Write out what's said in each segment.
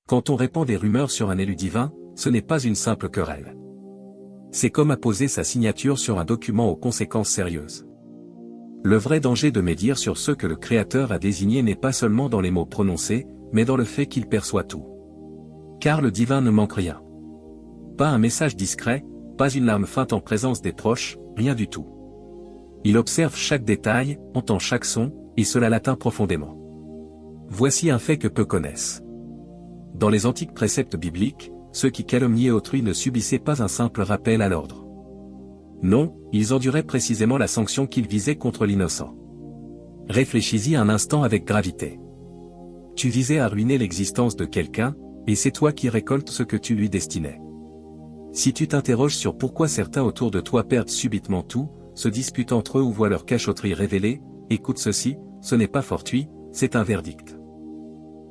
Quand on répand des rumeurs sur un élu divin, ce n'est pas une simple querelle. C'est comme apposer sa signature sur un document aux conséquences sérieuses. Le vrai danger de médire sur ceux que le Créateur a désignés n'est pas seulement dans les mots prononcés, mais dans le fait qu'il perçoit tout. Car le divin ne manque rien. Pas un message discret, pas une larme feinte en présence des proches, rien du tout. Il observe chaque détail, entend chaque son, et cela l'atteint profondément. Voici un fait que peu connaissent. Dans les antiques préceptes bibliques, ceux qui calomniaient autrui ne subissaient pas un simple rappel à l'ordre. Non, ils enduraient précisément la sanction qu'ils visaient contre l'innocent. Réfléchis-y un instant avec gravité. Tu visais à ruiner l'existence de quelqu'un, et c'est toi qui récoltes ce que tu lui destinais. Si tu t'interroges sur pourquoi certains autour de toi perdent subitement tout, se disputent entre eux ou voient leur cachotterie révélée, écoute ceci, ce n'est pas fortuit, c'est un verdict.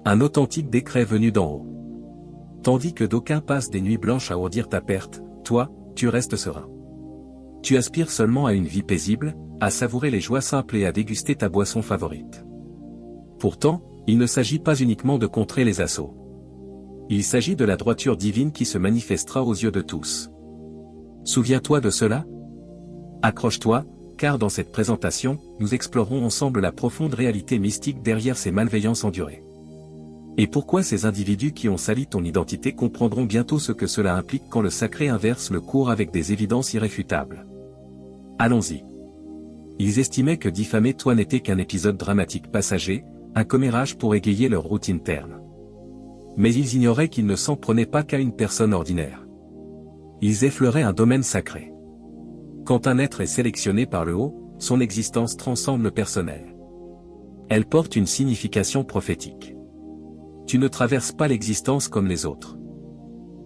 Un authentique décret venu d'en haut. Tandis que d'aucuns passent des nuits blanches à ourdir ta perte, toi, tu restes serein. Tu aspires seulement à une vie paisible, à savourer les joies simples et à déguster ta boisson favorite. Pourtant, il ne s'agit pas uniquement de contrer les assauts. Il s'agit de la droiture divine qui se manifestera aux yeux de tous. Souviens-toi de cela? Accroche-toi, car dans cette présentation, nous explorerons ensemble la profonde réalité mystique derrière ces malveillances endurées. Et pourquoi ces individus qui ont sali ton identité comprendront bientôt ce que cela implique quand le sacré inverse le cours avec des évidences irréfutables. Allons-y. Ils estimaient que diffamer toi n'était qu'un épisode dramatique passager, un commérage pour égayer leur routine terne. Mais ils ignoraient qu'ils ne s'en prenaient pas qu'à une personne ordinaire. Ils effleuraient un domaine sacré. Quand un être est sélectionné par le haut, son existence transcende le personnel. Elle porte une signification prophétique. Tu ne traverses pas l'existence comme les autres.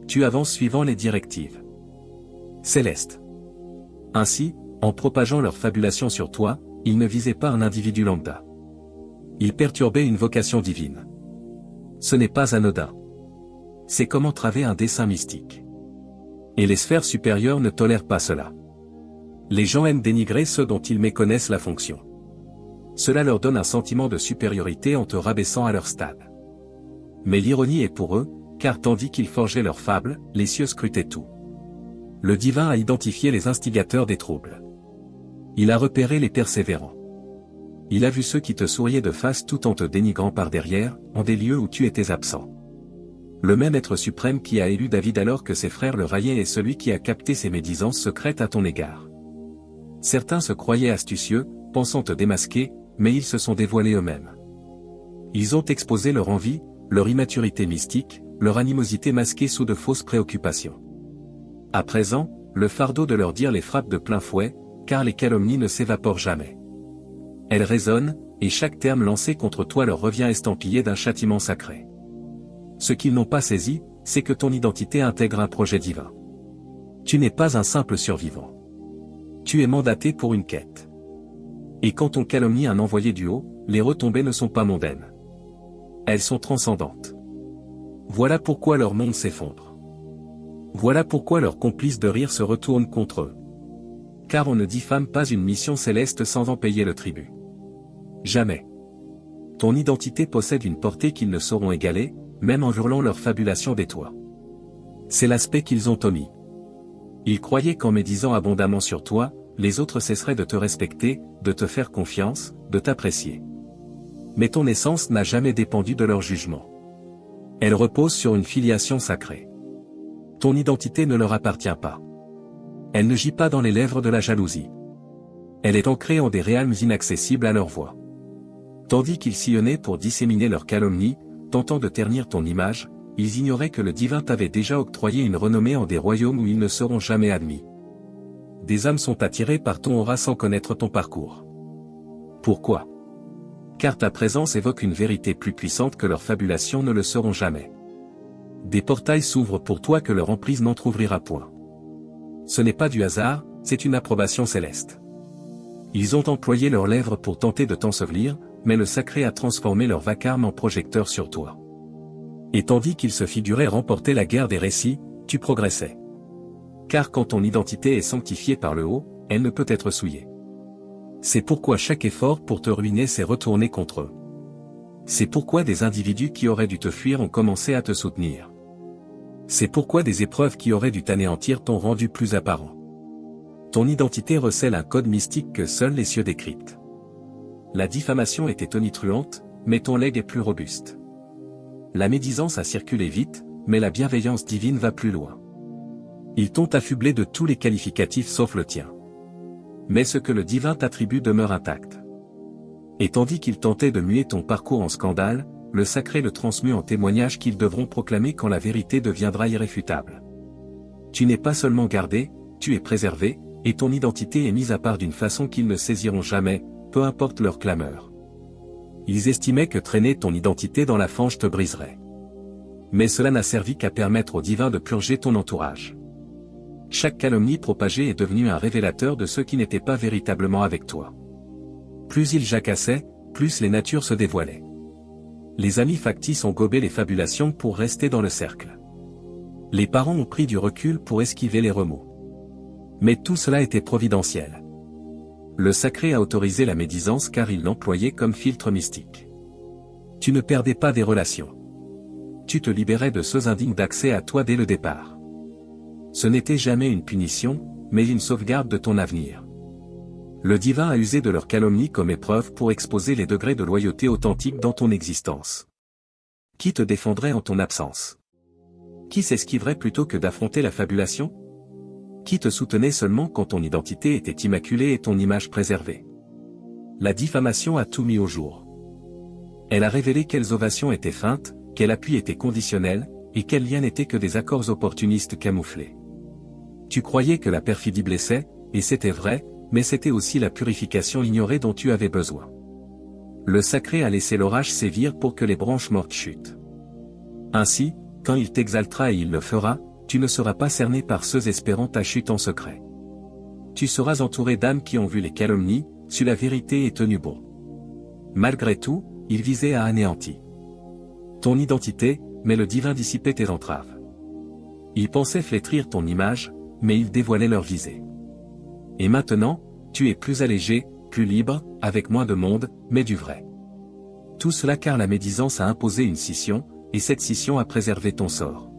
Tu avances suivant les directives célestes. Ainsi, en propageant leur fabulation sur toi, ils ne visaient pas un individu lambda. Ils perturbaient une vocation divine. Ce n'est pas anodin. C'est comme entraver un dessein mystique. Et les sphères supérieures ne tolèrent pas cela. Les gens aiment dénigrer ceux dont ils méconnaissent la fonction. Cela leur donne un sentiment de supériorité en te rabaissant à leur stade. Mais l'ironie est pour eux, car tandis qu'ils forgeaient leurs fables, les cieux scrutaient tout. Le divin a identifié les instigateurs des troubles. Il a repéré les persévérants. Il a vu ceux qui te souriaient de face tout en te dénigrant par derrière, en des lieux où tu étais absent. Le même être suprême qui a élu David alors que ses frères le raillaient est celui qui a capté ses médisances secrètes à ton égard. Certains se croyaient astucieux, pensant te démasquer, mais ils se sont dévoilés eux-mêmes. Ils ont exposé leur envie, leur immaturité mystique, leur animosité masquée sous de fausses préoccupations. À présent, le fardeau de leur dire les frappe de plein fouet, car les calomnies ne s'évaporent jamais. Elles résonnent, et chaque terme lancé contre toi leur revient estampillé d'un châtiment sacré. Ce qu'ils n'ont pas saisi, c'est que ton identité intègre un projet divin. Tu n'es pas un simple survivant. Tu es mandaté pour une quête. Et quand on calomnie un envoyé du haut, les retombées ne sont pas mondaines. Elles sont transcendantes. Voilà pourquoi leur monde s'effondre. Voilà pourquoi leurs complices de rire se retournent contre eux. Car on ne diffame pas une mission céleste sans en payer le tribut. Jamais. Ton identité possède une portée qu'ils ne sauront égaler, même en hurlant leur fabulation des toits. C'est l'aspect qu'ils ont omis. Ils croyaient qu'en médisant abondamment sur toi, les autres cesseraient de te respecter, de te faire confiance, de t'apprécier. Mais ton essence n'a jamais dépendu de leur jugement. Elle repose sur une filiation sacrée. Ton identité ne leur appartient pas. Elle ne gît pas dans les lèvres de la jalousie. Elle est ancrée en des réalmes inaccessibles à leur voix. Tandis qu'ils sillonnaient pour disséminer leurs calomnies, tentant de ternir ton image, ils ignoraient que le divin t'avait déjà octroyé une renommée en des royaumes où ils ne seront jamais admis. Des âmes sont attirées par ton aura sans connaître ton parcours. Pourquoi? Car ta présence évoque une vérité plus puissante que leurs fabulations ne le seront jamais. Des portails s'ouvrent pour toi que leur emprise n'entr'ouvrira point. Ce n'est pas du hasard, c'est une approbation céleste. Ils ont employé leurs lèvres pour tenter de t'ensevelir, mais le sacré a transformé leur vacarme en projecteur sur toi. Et tandis qu'ils se figuraient remporter la guerre des récits, tu progressais. Car quand ton identité est sanctifiée par le haut, elle ne peut être souillée. C'est pourquoi chaque effort pour te ruiner s'est retourné contre eux. C'est pourquoi des individus qui auraient dû te fuir ont commencé à te soutenir. C'est pourquoi des épreuves qui auraient dû t'anéantir t'ont rendu plus apparent. Ton identité recèle un code mystique que seuls les cieux décryptent. La diffamation était tonitruante, mais ton legs est plus robuste. La médisance a circulé vite, mais la bienveillance divine va plus loin. Ils t'ont affublé de tous les qualificatifs sauf le tien. Mais ce que le divin t'attribue demeure intact. Et tandis qu'il tentait de muer ton parcours en scandale, le sacré le transmue en témoignage qu'ils devront proclamer quand la vérité deviendra irréfutable. Tu n'es pas seulement gardé, tu es préservé, et ton identité est mise à part d'une façon qu'ils ne saisiront jamais, peu importe leur clameur. Ils estimaient que traîner ton identité dans la fange te briserait. Mais cela n'a servi qu'à permettre au divin de purger ton entourage. Chaque calomnie propagée est devenue un révélateur de ceux qui n'étaient pas véritablement avec toi. Plus ils jacassaient, plus les natures se dévoilaient. Les amis factices ont gobé les fabulations pour rester dans le cercle. Les parents ont pris du recul pour esquiver les remous. Mais tout cela était providentiel. Le sacré a autorisé la médisance car il l'employait comme filtre mystique. Tu ne perdais pas des relations. Tu te libérais de ceux indignes d'accès à toi dès le départ. Ce n'était jamais une punition, mais une sauvegarde de ton avenir. Le divin a usé de leur calomnie comme épreuve pour exposer les degrés de loyauté authentique dans ton existence. Qui te défendrait en ton absence? Qui s'esquiverait plutôt que d'affronter la fabulation? Qui te soutenait seulement quand ton identité était immaculée et ton image préservée? La diffamation a tout mis au jour. Elle a révélé quelles ovations étaient feintes, quel appui était conditionnel, et quels liens n'étaient que des accords opportunistes camouflés. Tu croyais que la perfidie blessait, et c'était vrai, mais c'était aussi la purification ignorée dont tu avais besoin. Le sacré a laissé l'orage sévir pour que les branches mortes chutent. Ainsi, quand il t'exaltera et il le fera, tu ne seras pas cerné par ceux espérant ta chute en secret. Tu seras entouré d'âmes qui ont vu les calomnies, su la vérité et tenu bon. Malgré tout, il visait à anéantir ton identité, mais le divin dissipait tes entraves. Il pensait flétrir ton image, mais il dévoilait leur visée. Et maintenant, tu es plus allégé, plus libre, avec moins de monde, mais du vrai. Tout cela car la médisance a imposé une scission, et cette scission a préservé ton sort.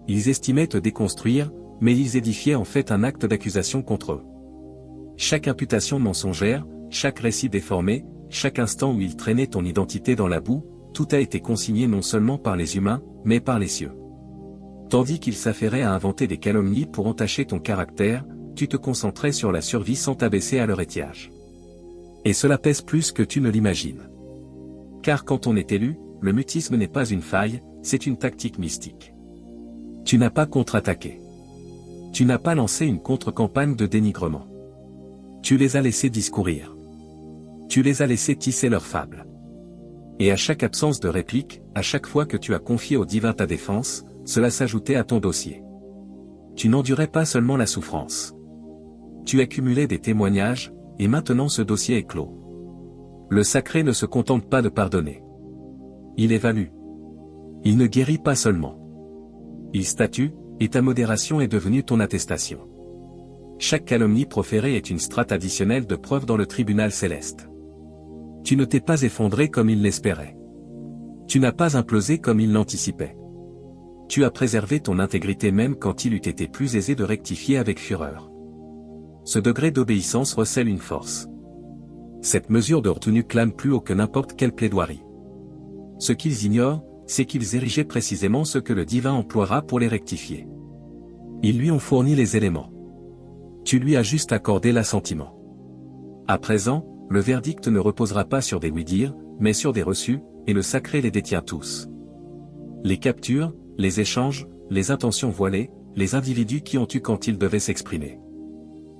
Ils estimaient te déconstruire, mais ils édifiaient en fait un acte d'accusation contre eux. Chaque imputation mensongère, chaque récit déformé, chaque instant où ils traînaient ton identité dans la boue, tout a été consigné non seulement par les humains, mais par les cieux. Tandis qu'ils s'affairaient à inventer des calomnies pour entacher ton caractère, tu te concentrais sur la survie sans t'abaisser à leur étiage. Et cela pèse plus que tu ne l'imagines. Car quand on est élu, le mutisme n'est pas une faille, c'est une tactique mystique. Tu n'as pas contre-attaqué. Tu n'as pas lancé une contre-campagne de dénigrement. Tu les as laissés discourir. Tu les as laissés tisser leurs fables. Et à chaque absence de réplique, à chaque fois que tu as confié au divin ta défense, cela s'ajoutait à ton dossier. Tu n'endurais pas seulement la souffrance. Tu accumulais des témoignages, et maintenant ce dossier est clos. Le sacré ne se contente pas de pardonner. Il évalue. Il ne guérit pas seulement. Il statue, et ta modération est devenue ton attestation. Chaque calomnie proférée est une strate additionnelle de preuve dans le tribunal céleste. Tu ne t'es pas effondré comme il l'espérait. Tu n'as pas implosé comme il l'anticipait. Tu as préservé ton intégrité même quand il eût été plus aisé de rectifier avec fureur. Ce degré d'obéissance recèle une force. Cette mesure de retenue clame plus haut que n'importe quelle plaidoirie. Ce qu'ils ignorent, c'est qu'ils érigeaient précisément ce que le divin emploiera pour les rectifier. Ils lui ont fourni les éléments. Tu lui as juste accordé l'assentiment. À présent, le verdict ne reposera pas sur des oui-dire, mais sur des reçus, et le sacré les détient tous. Les captures, les échanges, les intentions voilées, les individus qui ont eu quand ils devaient s'exprimer.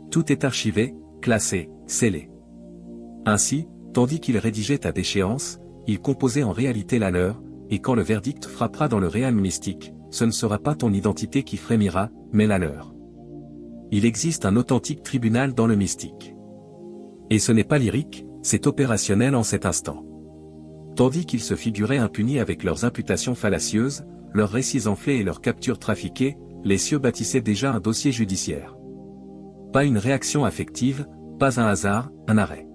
Tout est archivé, classé, scellé. Ainsi, tandis qu'ils rédigeaient ta déchéance, ils composaient en réalité la leur, et quand le verdict frappera dans le réel mystique, ce ne sera pas ton identité qui frémira, mais la leur. Il existe un authentique tribunal dans le mystique. Et ce n'est pas lyrique, c'est opérationnel en cet instant. Tandis qu'ils se figuraient impunis avec leurs imputations fallacieuses, leurs récits enflés et leurs captures trafiquées, les cieux bâtissaient déjà un dossier judiciaire. Pas une réaction affective, pas un hasard, un arrêt.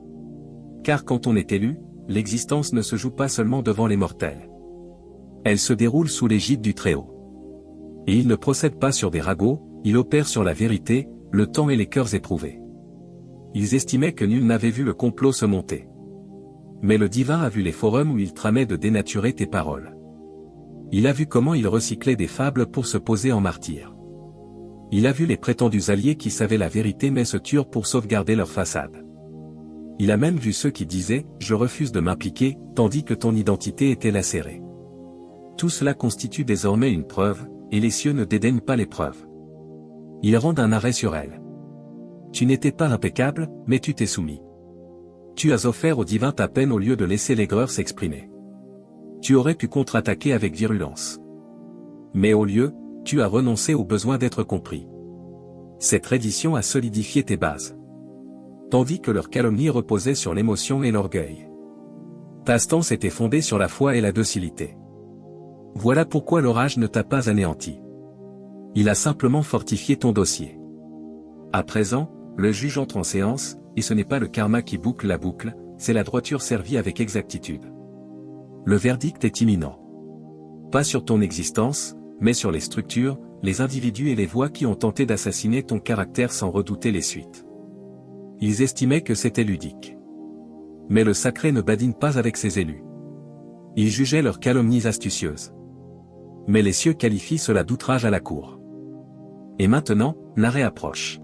Car quand on est élu, l'existence ne se joue pas seulement devant les mortels. Elle se déroule sous l'égide du Très-Haut. Et il ne procède pas sur des ragots, il opère sur la vérité, le temps et les cœurs éprouvés. Ils estimaient que nul n'avait vu le complot se monter. Mais le divin a vu les forums où il tramait de dénaturer tes paroles. Il a vu comment il recyclait des fables pour se poser en martyr. Il a vu les prétendus alliés qui savaient la vérité mais se turent pour sauvegarder leur façade. Il a même vu ceux qui disaient « je refuse de m'impliquer » tandis que ton identité était lacérée. Tout cela constitue désormais une preuve, et les cieux ne dédaignent pas les preuves. Ils rendent un arrêt sur elle. Tu n'étais pas impeccable, mais tu t'es soumis. Tu as offert au divin ta peine au lieu de laisser l'aigreur s'exprimer. Tu aurais pu contre-attaquer avec virulence. Mais au lieu, tu as renoncé au besoin d'être compris. Cette reddition a solidifié tes bases. Tandis que leur calomnie reposait sur l'émotion et l'orgueil. Ta stance était fondée sur la foi et la docilité. Voilà pourquoi l'orage ne t'a pas anéanti. Il a simplement fortifié ton dossier. À présent, le juge entre en séance, et ce n'est pas le karma qui boucle la boucle, c'est la droiture servie avec exactitude. Le verdict est imminent. Pas sur ton existence, mais sur les structures, les individus et les voix qui ont tenté d'assassiner ton caractère sans redouter les suites. Ils estimaient que c'était ludique. Mais le sacré ne badine pas avec ses élus. Ils jugeaient leurs calomnies astucieuses. Mais les cieux qualifient cela d'outrage à la cour. Et maintenant, l'arrêt approche.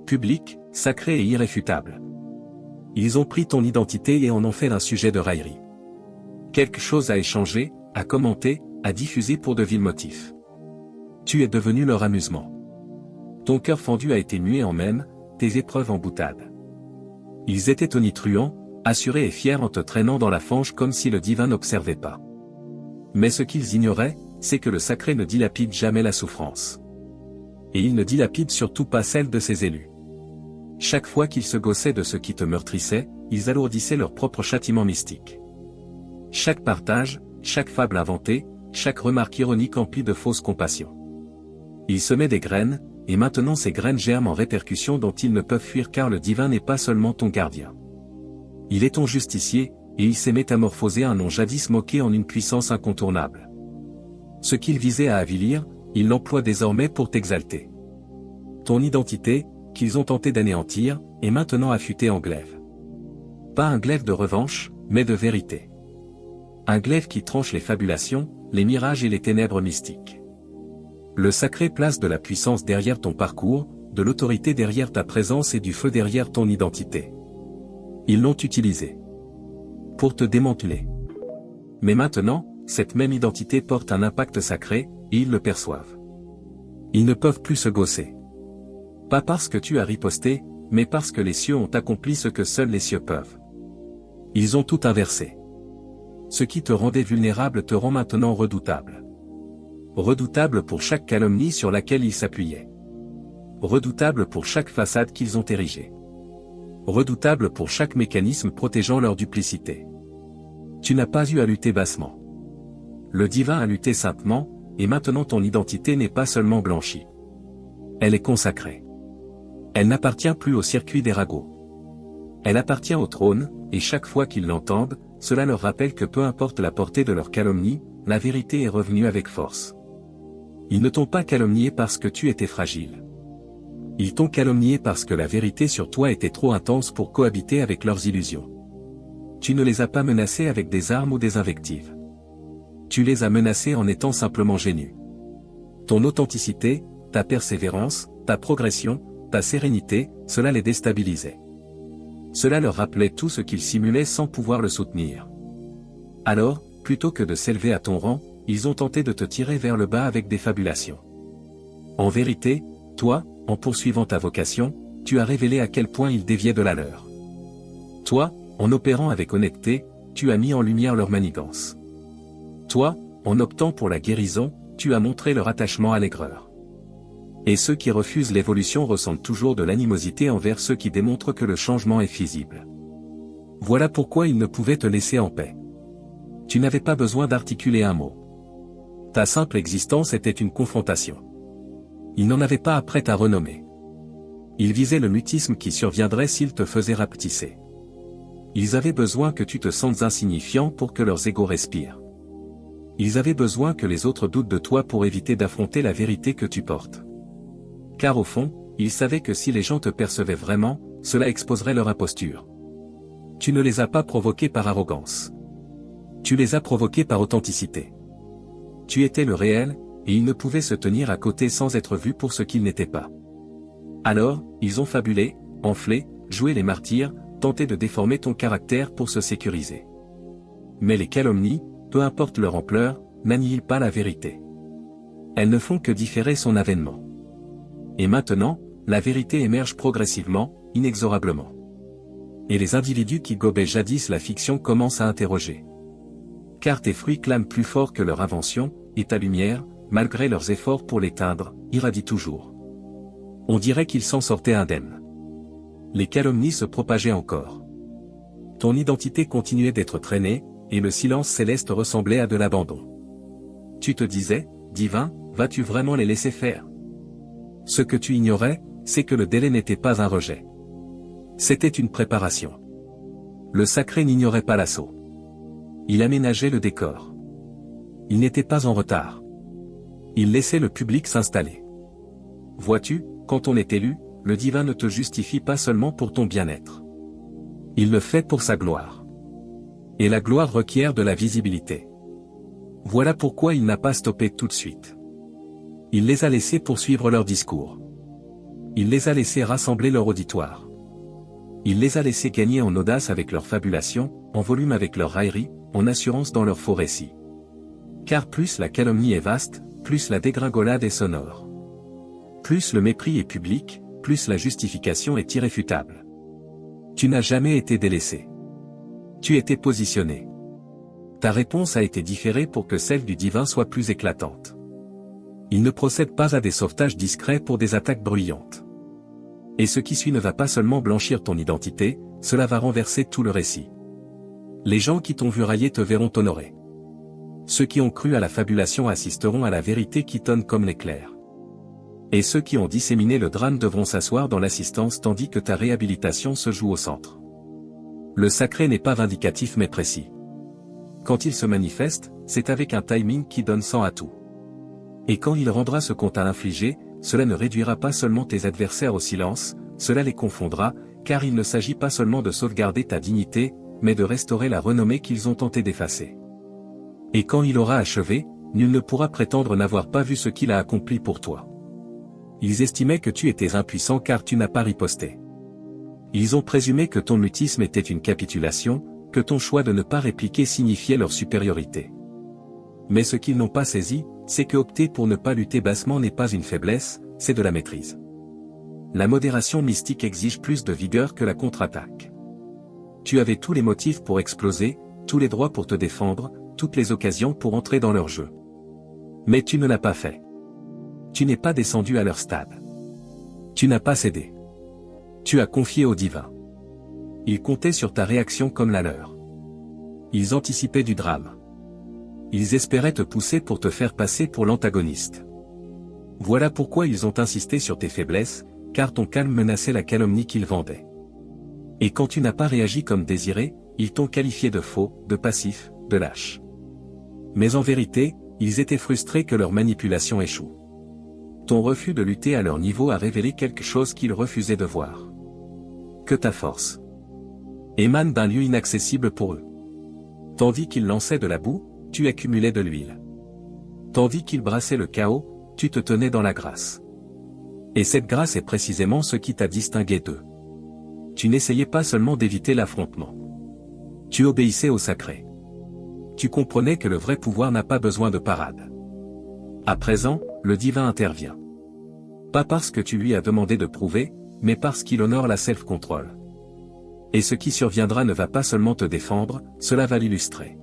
Public, sacré et irréfutable. Ils ont pris ton identité et en ont fait un sujet de raillerie. Quelque chose à échanger, à commenter, à diffuser pour de vils motifs. Tu es devenu leur amusement. Ton cœur fendu a été mué en mème, tes épreuves en boutade. Ils étaient tonitruants, assurés et fiers en te traînant dans la fange comme si le divin n'observait pas. Mais ce qu'ils ignoraient, c'est que le sacré ne dilapide jamais la souffrance. Et il ne dilapide surtout pas celle de ses élus. Chaque fois qu'ils se gaussaient de ce qui te meurtrissait, ils alourdissaient leur propre châtiment mystique. Chaque partage, chaque fable inventée, chaque remarque ironique emplie de fausses compassions. Ils semaient des graines, et maintenant ces graines germent en répercussions dont ils ne peuvent fuir car le divin n'est pas seulement ton gardien. Il est ton justicier, et il s'est métamorphosé un nom jadis moqué en une puissance incontournable. Ce qu'il visait à avilir, il l'emploie désormais pour t'exalter. Ton identité, qu'ils ont tenté d'anéantir, est maintenant affûtée en glaive. Pas un glaive de revanche, mais de vérité. Un glaive qui tranche les fabulations, les mirages et les ténèbres mystiques. Le sacré place de la puissance derrière ton parcours, de l'autorité derrière ta présence et du feu derrière ton identité. Ils l'ont utilisé pour te démanteler. Mais maintenant, cette même identité porte un impact sacré, et ils le perçoivent. Ils ne peuvent plus se gausser. Pas parce que tu as riposté, mais parce que les cieux ont accompli ce que seuls les cieux peuvent. Ils ont tout inversé. Ce qui te rendait vulnérable te rend maintenant redoutable. Redoutable pour chaque calomnie sur laquelle ils s'appuyaient. Redoutable pour chaque façade qu'ils ont érigée. Redoutable pour chaque mécanisme protégeant leur duplicité. Tu n'as pas eu à lutter bassement. Le divin a lutté saintement, et maintenant ton identité n'est pas seulement blanchie. Elle est consacrée. Elle n'appartient plus au circuit des ragots. Elle appartient au trône, et chaque fois qu'ils l'entendent, cela leur rappelle que peu importe la portée de leur calomnie, la vérité est revenue avec force. Ils ne t'ont pas calomnié parce que tu étais fragile. Ils t'ont calomnié parce que la vérité sur toi était trop intense pour cohabiter avec leurs illusions. Tu ne les as pas menacés avec des armes ou des invectives. Tu les as menacés en étant simplement génus. Ton authenticité, ta persévérance, ta progression, ta sérénité, cela les déstabilisait. Cela leur rappelait tout ce qu'ils simulaient sans pouvoir le soutenir. Alors, plutôt que de s'élever à ton rang, ils ont tenté de te tirer vers le bas avec des fabulations. En vérité, toi, en poursuivant ta vocation, tu as révélé à quel point ils déviaient de la leur. Toi, en opérant avec honnêteté, tu as mis en lumière leur manigance. Toi, en optant pour la guérison, tu as montré leur attachement à l'aigreur. Et ceux qui refusent l'évolution ressentent toujours de l'animosité envers ceux qui démontrent que le changement est feasible. Voilà pourquoi ils ne pouvaient te laisser en paix. Tu n'avais pas besoin d'articuler un mot. Ta simple existence était une confrontation. Ils n'en avaient pas après ta renommée. Ils visaient le mutisme qui surviendrait s'ils te faisaient rapetisser. Ils avaient besoin que tu te sentes insignifiant pour que leurs égos respirent. Ils avaient besoin que les autres doutent de toi pour éviter d'affronter la vérité que tu portes. Car au fond, ils savaient que si les gens te percevaient vraiment, cela exposerait leur imposture. Tu ne les as pas provoqués par arrogance. Tu les as provoqués par authenticité. Tu étais le réel, et ils ne pouvaient se tenir à côté sans être vus pour ce qu'ils n'étaient pas. Alors, ils ont fabulé, enflé, joué les martyrs, tenté de déformer ton caractère pour se sécuriser. Mais les calomnies, peu importe leur ampleur, n'annihilent pas la vérité. Elles ne font que différer son avènement. Et maintenant, la vérité émerge progressivement, inexorablement. Et les individus qui gobaient jadis la fiction commencent à interroger. Car tes fruits clament plus fort que leur invention, et ta lumière, malgré leurs efforts pour l'éteindre, irradie toujours. On dirait qu'ils s'en sortaient indemnes. Les calomnies se propageaient encore. Ton identité continuait d'être traînée, et le silence céleste ressemblait à de l'abandon. Tu te disais, divin, vas-tu vraiment les laisser faire? Ce que tu ignorais, c'est que le délai n'était pas un rejet. C'était une préparation. Le sacré n'ignorait pas l'assaut. Il aménageait le décor. Il n'était pas en retard. Il laissait le public s'installer. Vois-tu, quand on est élu, le divin ne te justifie pas seulement pour ton bien-être. Il le fait pour sa gloire. Et la gloire requiert de la visibilité. Voilà pourquoi il n'a pas stoppé tout de suite. Il les a laissés poursuivre leur discours. Il les a laissés rassembler leur auditoire. Il les a laissés gagner en audace avec leur fabulation, en volume avec leur raillerie, en assurance dans leurs faux récits. Car plus la calomnie est vaste, plus la dégringolade est sonore. Plus le mépris est public, plus la justification est irréfutable. Tu n'as jamais été délaissé. Tu étais positionné. Ta réponse a été différée pour que celle du divin soit plus éclatante. Il ne procède pas à des sauvetages discrets pour des attaques bruyantes. Et ce qui suit ne va pas seulement blanchir ton identité, cela va renverser tout le récit. Les gens qui t'ont vu railler te verront honoré. Ceux qui ont cru à la fabulation assisteront à la vérité qui tonne comme l'éclair. Et ceux qui ont disséminé le drame devront s'asseoir dans l'assistance tandis que ta réhabilitation se joue au centre. Le sacré n'est pas vindicatif mais précis. Quand il se manifeste, c'est avec un timing qui donne 100 à tout. Et quand il rendra ce qu'on t'a infligé, cela ne réduira pas seulement tes adversaires au silence, cela les confondra, car il ne s'agit pas seulement de sauvegarder ta dignité, mais de restaurer la renommée qu'ils ont tenté d'effacer. Et quand il aura achevé, nul ne pourra prétendre n'avoir pas vu ce qu'il a accompli pour toi. Ils estimaient que tu étais impuissant car tu n'as pas riposté. Ils ont présumé que ton mutisme était une capitulation, que ton choix de ne pas répliquer signifiait leur supériorité. Mais ce qu'ils n'ont pas saisi, c'est que opter pour ne pas lutter bassement n'est pas une faiblesse, c'est de la maîtrise. La modération mystique exige plus de vigueur que la contre-attaque. Tu avais tous les motifs pour exploser, tous les droits pour te défendre, toutes les occasions pour entrer dans leur jeu. Mais tu ne l'as pas fait. Tu n'es pas descendu à leur stade. Tu n'as pas cédé. Tu as confié au divin. Ils comptaient sur ta réaction comme la leur. Ils anticipaient du drame. Ils espéraient te pousser pour te faire passer pour l'antagoniste. Voilà pourquoi ils ont insisté sur tes faiblesses, car ton calme menaçait la calomnie qu'ils vendaient. Et quand tu n'as pas réagi comme désiré, ils t'ont qualifié de faux, de passif, de lâche. Mais en vérité, ils étaient frustrés que leur manipulation échoue. Ton refus de lutter à leur niveau a révélé quelque chose qu'ils refusaient de voir. Que ta force émane d'un lieu inaccessible pour eux. Tandis qu'ils lançaient de la boue, tu accumulais de l'huile. Tandis qu'ils brassaient le chaos, tu te tenais dans la grâce. Et cette grâce est précisément ce qui t'a distingué d'eux. Tu n'essayais pas seulement d'éviter l'affrontement. Tu obéissais au sacré. Tu comprenais que le vrai pouvoir n'a pas besoin de parade. À présent, le divin intervient. Pas parce que tu lui as demandé de prouver, mais parce qu'il honore la self-control. Et ce qui surviendra ne va pas seulement te défendre, cela va l'illustrer.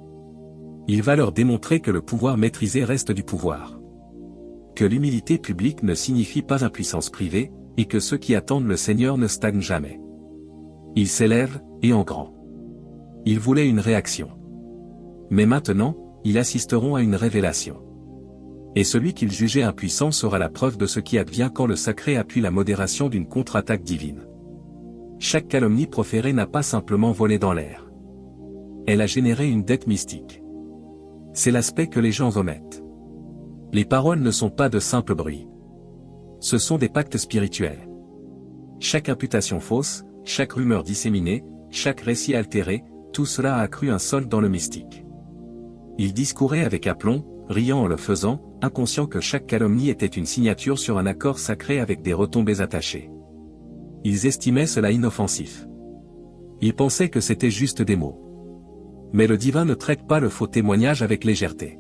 Il va leur démontrer que le pouvoir maîtrisé reste du pouvoir. Que l'humilité publique ne signifie pas impuissance privée, et que ceux qui attendent le Seigneur ne stagnent jamais. Ils s'élèvent, et en grand. Ils voulaient une réaction. Mais maintenant, ils assisteront à une révélation. Et celui qu'ils jugeaient impuissant sera la preuve de ce qui advient quand le sacré appuie la modération d'une contre-attaque divine. Chaque calomnie proférée n'a pas simplement volé dans l'air. elle a généré une dette mystique. C'est l'aspect que les gens omettent. Les paroles ne sont pas de simples bruits. Ce sont des pactes spirituels. Chaque imputation fausse, chaque rumeur disséminée, chaque récit altéré, tout cela a accru un solde dans le mystique. Ils discouraient avec aplomb, riant en le faisant, inconscients que chaque calomnie était une signature sur un accord sacré avec des retombées attachées. Ils estimaient cela inoffensif. Ils pensaient que c'était juste des mots. Mais le divin ne traite pas le faux témoignage avec légèreté.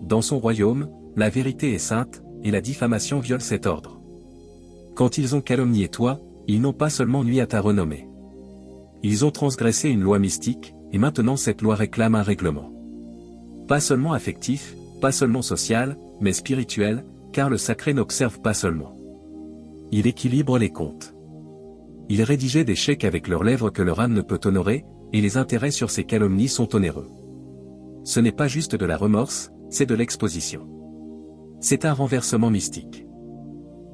Dans son royaume, la vérité est sainte, et la diffamation viole cet ordre. Quand ils ont calomnié toi, ils n'ont pas seulement nui à ta renommée. Ils ont transgressé une loi mystique, et maintenant cette loi réclame un règlement. Pas seulement affectif, pas seulement social, mais spirituel, car le sacré n'observe pas seulement. Il équilibre les comptes. Ils rédigeaient des chèques avec leurs lèvres que leur âme ne peut honorer, et les intérêts sur ces calomnies sont onéreux. Ce n'est pas juste de la remorse, c'est de l'exposition. C'est un renversement mystique.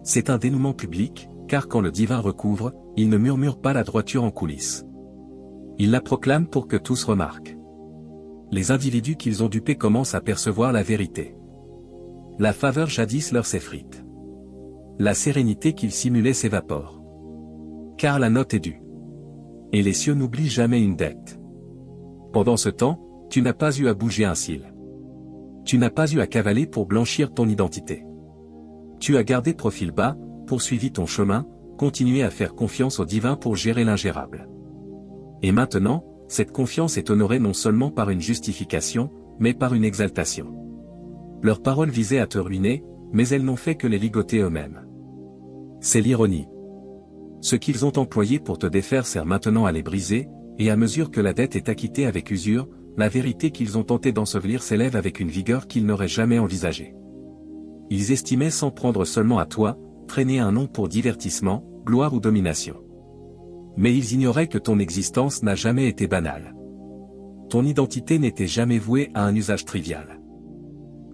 C'est un dénouement public, car quand le divin recouvre, il ne murmure pas la droiture en coulisses. Il la proclame pour que tous remarquent. Les individus qu'ils ont dupés commencent à percevoir la vérité. La faveur jadis leur s'effrite. La sérénité qu'ils simulaient s'évapore. Car la note est due. Et les cieux n'oublient jamais une dette. Pendant ce temps, tu n'as pas eu à bouger un cil. Tu n'as pas eu à cavaler pour blanchir ton identité. Tu as gardé profil bas, poursuivi ton chemin, continué à faire confiance au divin pour gérer l'ingérable. Et maintenant, cette confiance est honorée non seulement par une justification, mais par une exaltation. Leurs paroles visaient à te ruiner, mais elles n'ont fait que les ligoter eux-mêmes. C'est l'ironie. Ce qu'ils ont employé pour te défaire sert maintenant à les briser, et à mesure que la dette est acquittée avec usure, la vérité qu'ils ont tenté d'ensevelir s'élève avec une vigueur qu'ils n'auraient jamais envisagée. Ils estimaient s'en prendre seulement à toi, traîner un nom pour divertissement, gloire ou domination. Mais ils ignoraient que ton existence n'a jamais été banale. Ton identité n'était jamais vouée à un usage trivial.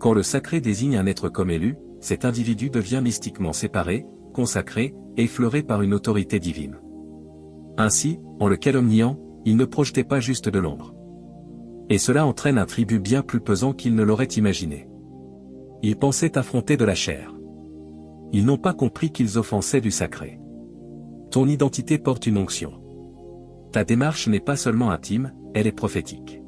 Quand le sacré désigne un être comme élu, cet individu devient mystiquement séparé, consacré, effleuré par une autorité divine. Ainsi, en le calomniant, il ne projetait pas juste de l'ombre. Et cela entraîne un tribut bien plus pesant qu'il ne l'aurait imaginé. Ils pensaient affronter de la chair. Ils n'ont pas compris qu'ils offensaient du sacré. Ton identité porte une onction. Ta démarche n'est pas seulement intime, elle est prophétique.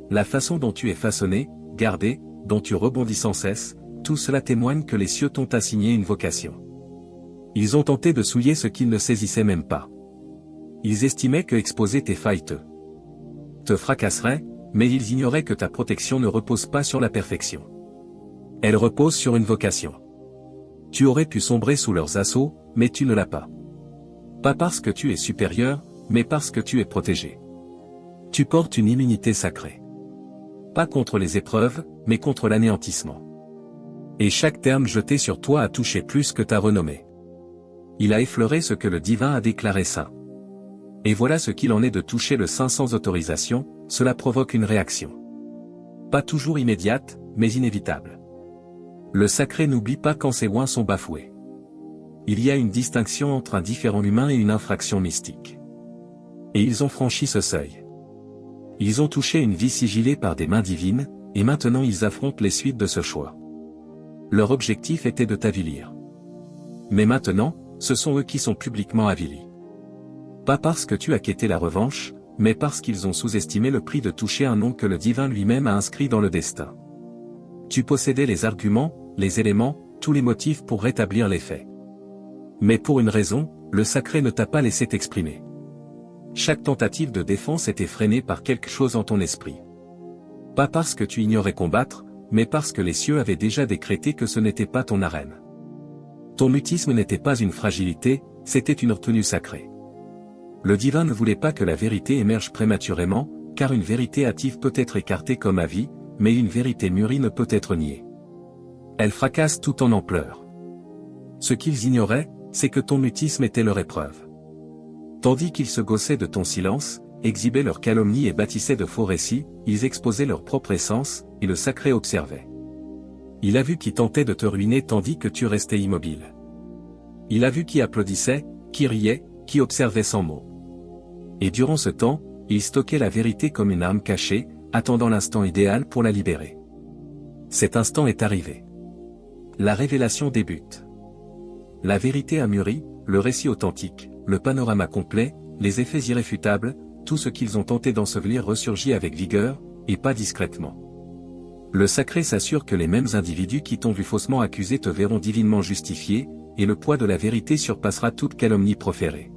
La façon dont tu es façonné, gardé, dont tu rebondis sans cesse, tout cela témoigne que les cieux t'ont assigné une vocation. Ils ont tenté de souiller ce qu'ils ne saisissaient même pas. Ils estimaient que exposer tes failles te fracasserait, mais ils ignoraient que ta protection ne repose pas sur la perfection. Elle repose sur une vocation. Tu aurais pu sombrer sous leurs assauts, mais tu ne l'as pas. Pas parce que tu es supérieur, mais parce que tu es protégé. Tu portes une immunité sacrée. Pas contre les épreuves, mais contre l'anéantissement. Et chaque terme jeté sur toi a touché plus que ta renommée. Il a effleuré ce que le divin a déclaré saint. Et voilà ce qu'il en est de toucher le saint sans autorisation, cela provoque une réaction. Pas toujours immédiate, mais inévitable. Le sacré n'oublie pas quand ses oins sont bafoués. Il y a une distinction entre un différend humain et une infraction mystique. Et ils ont franchi ce seuil. Ils ont touché une vie sigillée par des mains divines, et maintenant ils affrontent les suites de ce choix. Leur objectif était de t'avilir. Mais maintenant, ce sont eux qui sont publiquement avilis. Pas parce que tu as quêté la revanche, mais parce qu'ils ont sous-estimé le prix de toucher un nom que le divin lui-même a inscrit dans le destin. Tu possédais les arguments, les éléments, tous les motifs pour rétablir les faits. Mais pour une raison, le sacré ne t'a pas laissé t'exprimer. Chaque tentative de défense était freinée par quelque chose en ton esprit. Pas parce que tu ignorais combattre, mais parce que les cieux avaient déjà décrété que ce n'était pas ton arène. Ton mutisme n'était pas une fragilité, c'était une retenue sacrée. Le divin ne voulait pas que la vérité émerge prématurément, car une vérité hâtive peut être écartée comme à vie, mais une vérité mûrie ne peut être niée. Elle fracasse tout en pleurs. Ce qu'ils ignoraient, c'est que ton mutisme était leur épreuve. Tandis qu'ils se gaussaient de ton silence, exhibaient leurs calomnies et bâtissaient de faux récits, ils exposaient leur propre essence, et le sacré observait. Il a vu qui tentait de te ruiner tandis que tu restais immobile. Il a vu qui applaudissait, qui riait, qui observait sans mots. Et durant ce temps, ils stockaient la vérité comme une arme cachée, attendant l'instant idéal pour la libérer. Cet instant est arrivé. La révélation débute. La vérité a mûri, le récit authentique, le panorama complet, les effets irréfutables, tout ce qu'ils ont tenté d'ensevelir ressurgit avec vigueur, et pas discrètement. Le sacré s'assure que les mêmes individus qui t'ont vu faussement accusé te verront divinement justifié, et le poids de la vérité surpassera toute calomnie proférée.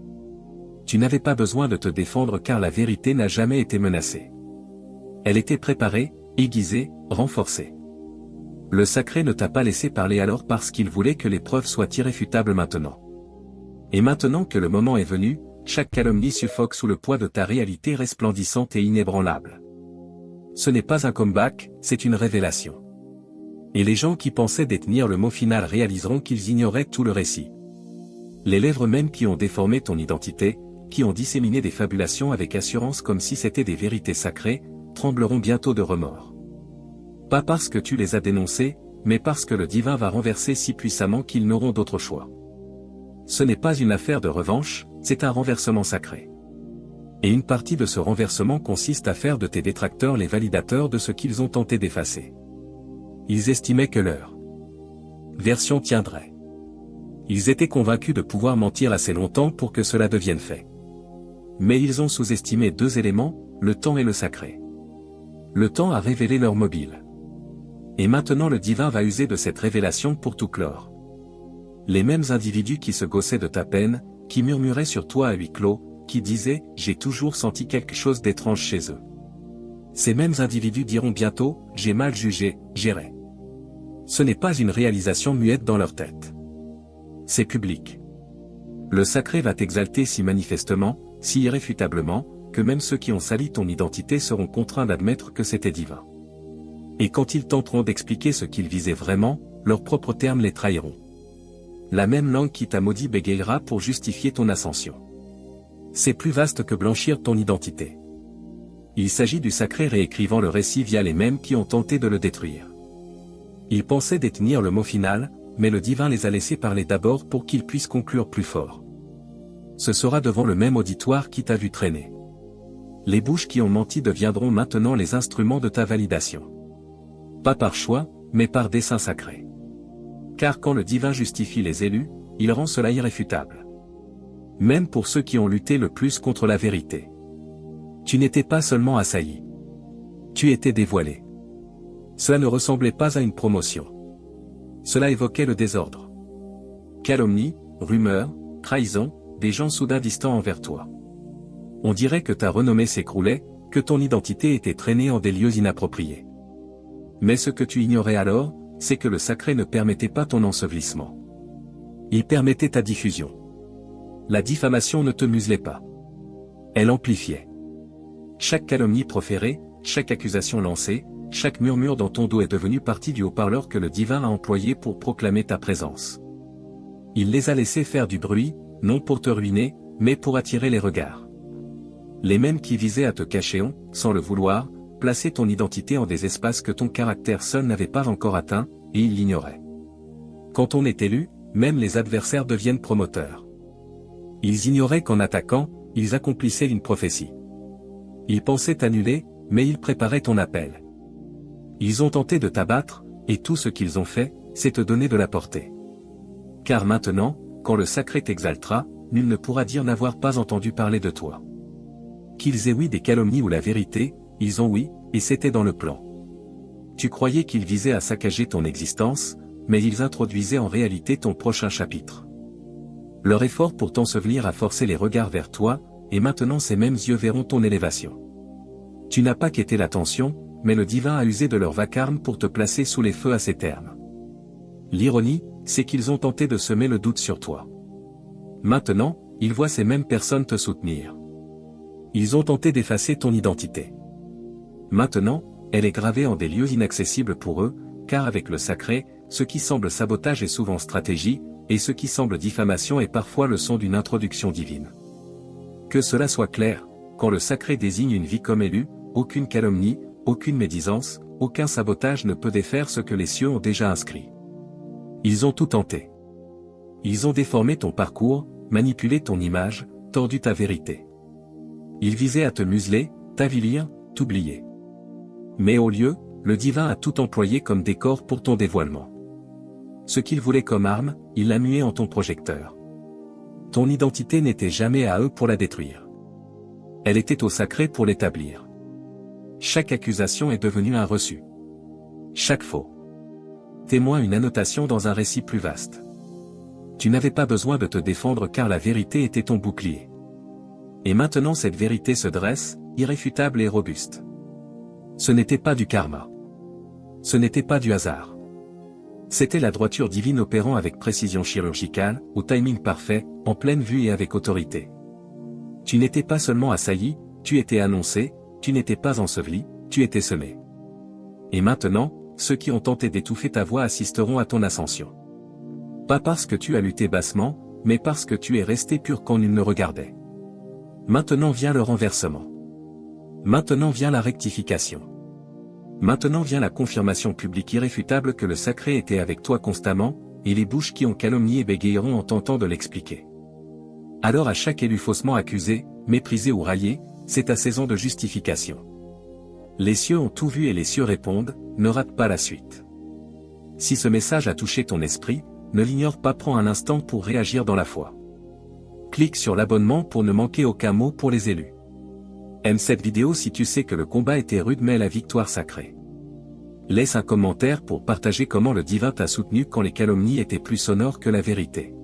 Tu n'avais pas besoin de te défendre car la vérité n'a jamais été menacée. Elle était préparée, aiguisée, renforcée. Le sacré ne t'a pas laissé parler alors parce qu'il voulait que les preuves soient irréfutables maintenant. Et maintenant que le moment est venu, chaque calomnie suffoque sous le poids de ta réalité resplendissante et inébranlable. Ce n'est pas un comeback, c'est une révélation. Et les gens qui pensaient détenir le mot final réaliseront qu'ils ignoraient tout le récit. Les lèvres mêmes qui ont déformé ton identité, qui ont disséminé des fabulations avec assurance comme si c'était des vérités sacrées, trembleront bientôt de remords. Pas parce que tu les as dénoncés, mais parce que le divin va renverser si puissamment qu'ils n'auront d'autre choix. Ce n'est pas une affaire de revanche, c'est un renversement sacré. Et une partie de ce renversement consiste à faire de tes détracteurs les validateurs de ce qu'ils ont tenté d'effacer. Ils estimaient que leur version tiendrait. Ils étaient convaincus de pouvoir mentir assez longtemps pour que cela devienne fait. Mais ils ont sous-estimé deux éléments, le temps et le sacré. Le temps a révélé leur mobile. Et maintenant le divin va user de cette révélation pour tout clore. Les mêmes individus qui se gaussaient de ta peine, qui murmuraient sur toi à huis clos, qui disaient « j'ai toujours senti quelque chose d'étrange chez eux ». Ces mêmes individus diront bientôt « j'ai mal jugé, j'irai ». Ce n'est pas une réalisation muette dans leur tête. C'est public. Le sacré va t'exalter si manifestement, si irréfutablement, que même ceux qui ont sali ton identité seront contraints d'admettre que c'était divin. Et quand ils tenteront d'expliquer ce qu'ils visaient vraiment, leurs propres termes les trahiront. La même langue qui t'a maudit bégayera pour justifier ton ascension. C'est plus vaste que blanchir ton identité. Il s'agit du sacré réécrivant le récit via les mêmes qui ont tenté de le détruire. Ils pensaient détenir le mot final, mais le divin les a laissés parler d'abord pour qu'ils puissent conclure plus fort. Ce sera devant le même auditoire qui t'a vu traîner. Les bouches qui ont menti deviendront maintenant les instruments de ta validation. Pas par choix, mais par dessein sacré. Car quand le divin justifie les élus, il rend cela irréfutable. Même pour ceux qui ont lutté le plus contre la vérité. Tu n'étais pas seulement assailli. Tu étais dévoilé. Cela ne ressemblait pas à une promotion. Cela évoquait le désordre. Calomnie, rumeurs, trahison, des gens soudain distants envers toi. On dirait que ta renommée s'écroulait, que ton identité était traînée en des lieux inappropriés. Mais ce que tu ignorais alors, c'est que le sacré ne permettait pas ton ensevelissement. Il permettait ta diffusion. La diffamation ne te muselait pas. Elle amplifiait. Chaque calomnie proférée, chaque accusation lancée, chaque murmure dans ton dos est devenu partie du haut-parleur que le divin a employé pour proclamer ta présence. Il les a laissés faire du bruit, non pour te ruiner, mais pour attirer les regards. Les mêmes qui visaient à te cacher ont, sans le vouloir, placé ton identité en des espaces que ton caractère seul n'avait pas encore atteints, et ils l'ignoraient. Quand on est élu, même les adversaires deviennent promoteurs. Ils ignoraient qu'en attaquant, ils accomplissaient une prophétie. Ils pensaient t'annuler, mais ils préparaient ton appel. Ils ont tenté de t'abattre, et tout ce qu'ils ont fait, c'est te donner de la portée. Car maintenant, quand le sacré t'exaltera, nul ne pourra dire n'avoir pas entendu parler de toi. Qu'ils aient oui des calomnies ou la vérité, ils ont oui, et c'était dans le plan. Tu croyais qu'ils visaient à saccager ton existence, mais ils introduisaient en réalité ton prochain chapitre. Leur effort pour t'ensevelir a forcé les regards vers toi, et maintenant ces mêmes yeux verront ton élévation. Tu n'as pas quêté l'attention, mais le divin a usé de leur vacarme pour te placer sous les feux à ces termes. L'ironie, c'est qu'ils ont tenté de semer le doute sur toi. Maintenant, ils voient ces mêmes personnes te soutenir. Ils ont tenté d'effacer ton identité. Maintenant, elle est gravée en des lieux inaccessibles pour eux, car avec le sacré, ce qui semble sabotage est souvent stratégie, et ce qui semble diffamation est parfois le son d'une introduction divine. Que cela soit clair, quand le sacré désigne une vie comme élue, aucune calomnie, aucune médisance, aucun sabotage ne peut défaire ce que les cieux ont déjà inscrit. Ils ont tout tenté. Ils ont déformé ton parcours, manipulé ton image, tordu ta vérité. Il visait à te museler, t'avilir, t'oublier. Mais au lieu, le divin a tout employé comme décor pour ton dévoilement. Ce qu'il voulait comme arme, il l'a mué en ton projecteur. Ton identité n'était jamais à eux pour la détruire. Elle était au sacré pour l'établir. Chaque accusation est devenue un reçu. Chaque faux témoin une annotation dans un récit plus vaste. Tu n'avais pas besoin de te défendre car la vérité était ton bouclier. Et maintenant cette vérité se dresse, irréfutable et robuste. Ce n'était pas du karma. Ce n'était pas du hasard. C'était la droiture divine opérant avec précision chirurgicale, au timing parfait, en pleine vue et avec autorité. Tu n'étais pas seulement assailli, tu étais annoncé, tu n'étais pas enseveli, tu étais semé. Et maintenant, ceux qui ont tenté d'étouffer ta voix assisteront à ton ascension. Pas parce que tu as lutté bassement, mais parce que tu es resté pur quand nul ne regardait. Maintenant vient le renversement. Maintenant vient la rectification. Maintenant vient la confirmation publique irréfutable que le sacré était avec toi constamment, et les bouches qui ont calomnié bégayeront en tentant de l'expliquer. Alors à chaque élu faussement accusé, méprisé ou raillé, c'est ta saison de justification. Les cieux ont tout vu et les cieux répondent, ne rate pas la suite. Si ce message a touché ton esprit, ne l'ignore pas, prends un instant pour réagir dans la foi. Clique sur l'abonnement pour ne manquer aucun mot pour les élus. Aime cette vidéo si tu sais que le combat était rude mais la victoire sacrée. Laisse un commentaire pour partager comment le divin t'a soutenu quand les calomnies étaient plus sonores que la vérité.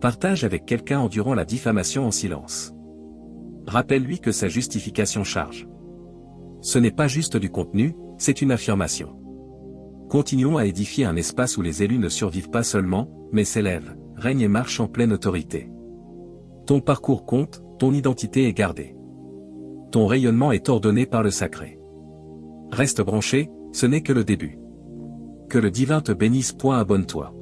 Partage avec quelqu'un endurant la diffamation en silence. Rappelle-lui que sa justification charge. Ce n'est pas juste du contenu, c'est une affirmation. Continuons à édifier un espace où les élus ne survivent pas seulement, mais s'élèvent, règnent et marchent en pleine autorité. Ton parcours compte, ton identité est gardée. Ton rayonnement est ordonné par le sacré. Reste branché, ce n'est que le début. Que le divin te bénisse. Abonne-toi.